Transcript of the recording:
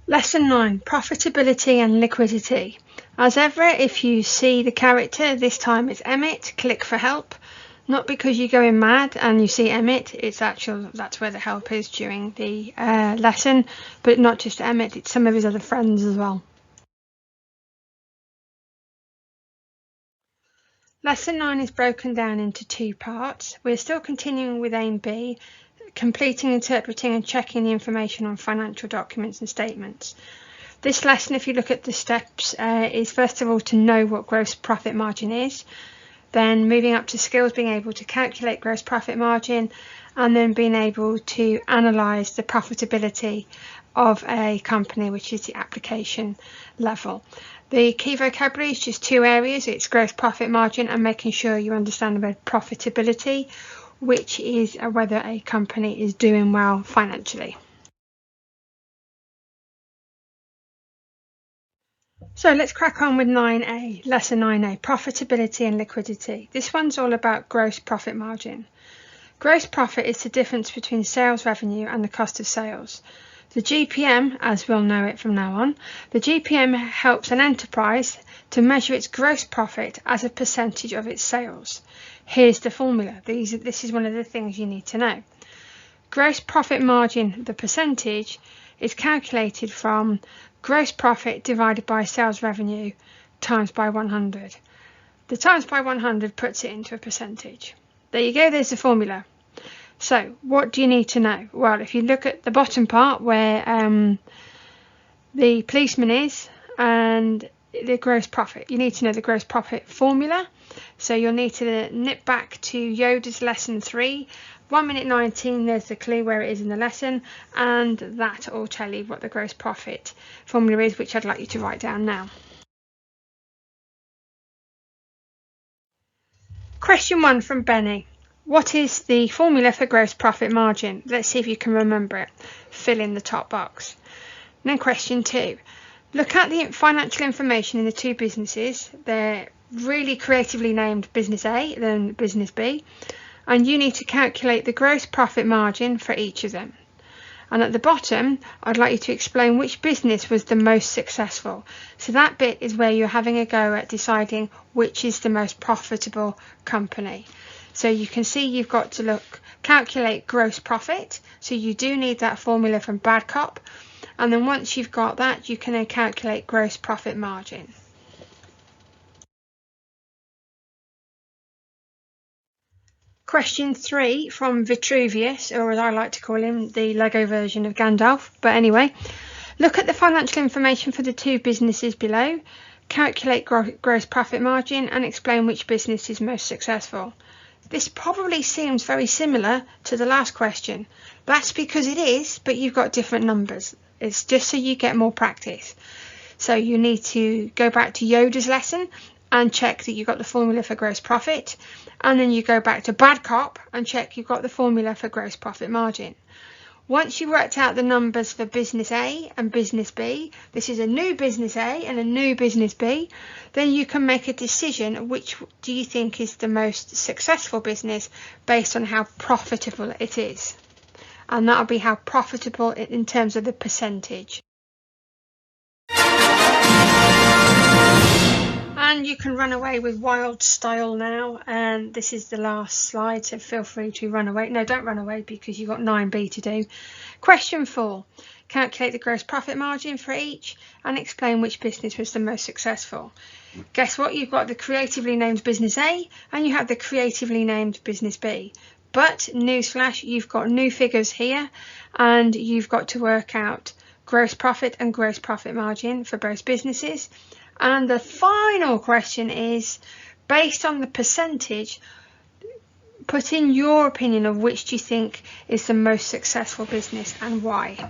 Lesson 9, Profitability and Liquidity. As ever, if you see the character, this time it's Emmett, click for help. Not because you're going mad and you see Emmett, that's where the help is during the lesson, but not just Emmett, it's some of his other friends as well. Lesson 9 is broken down into two parts. We're still continuing with A and B, completing, interpreting and checking the information on financial documents and statements. This lesson, if you look at the steps, is first of all to know what gross profit margin is, then moving up to skills, being able to calculate gross profit margin, and then being able to analyse the profitability of a company, which is the application level. The key vocabulary is just two areas. It's gross profit margin and making sure you understand about profitability, which is whether a company is doing well financially. So let's crack on with 9A, lesson 9A, profitability and liquidity. This one's all about gross profit margin. Gross profit is the difference between sales revenue and the cost of sales. The GPM, as we'll know it from now on, the GPM helps an enterprise to measure its gross profit as a percentage of its sales. Here's the formula. This is one of the things you need to know. Gross profit margin, the percentage, is calculated from gross profit divided by sales revenue times by 100. The times by 100 puts it into a percentage. There you go, there's the formula. So what do you need to know? Well, if you look at the bottom part where the policeman is and the gross profit, you need to know the gross profit formula. So you'll need to nip back to Yoda's lesson 3, 1 minute 19, there's the clue where it is in the lesson, and that will tell you what the gross profit formula is, which I'd like you to write down now. Question 1 from Benny. What is the formula for gross profit margin? Let's see if you can remember it. Fill in the top box. And then question 2. Look at the financial information in the two businesses. They're really creatively named Business A and Business B. And you need to calculate the gross profit margin for each of them. And at the bottom, I'd like you to explain which business was the most successful. So that bit is where you're having a go at deciding which is the most profitable company. So you can see you've got to calculate gross profit. So you do need that formula from Bad Cop. And then once you've got that, you can then calculate gross profit margin. Question 3 from Vitruvius, or as I like to call him, the Lego version of Gandalf. But anyway, look at the financial information for the two businesses below. Calculate gross profit margin and explain which business is most successful. This probably seems very similar to the last question. That's because it is, but you've got different numbers. It's just so you get more practice. So you need to go back to Yoda's lesson and check that you've got the formula for gross profit. And then you go back to Bad Cop and check you've got the formula for gross profit margin. Once you've worked out the numbers for business A and business B, this is a new business A and a new business B, then you can make a decision which do you think is the most successful business based on how profitable it is. And that'll be how profitable in terms of the percentage. And you can run away with wild style now, and this is the last slide, so feel free to run away. No, don't run away because you've got 9B to do. Question 4. Calculate the gross profit margin for each and explain which business was the most successful. Guess what? You've got the creatively named business A and you have the creatively named business B. But newsflash, you've got new figures here and you've got to work out gross profit and gross profit margin for both businesses. And the final question is, based on the percentage, put in your opinion of which do you think is the most successful business and why.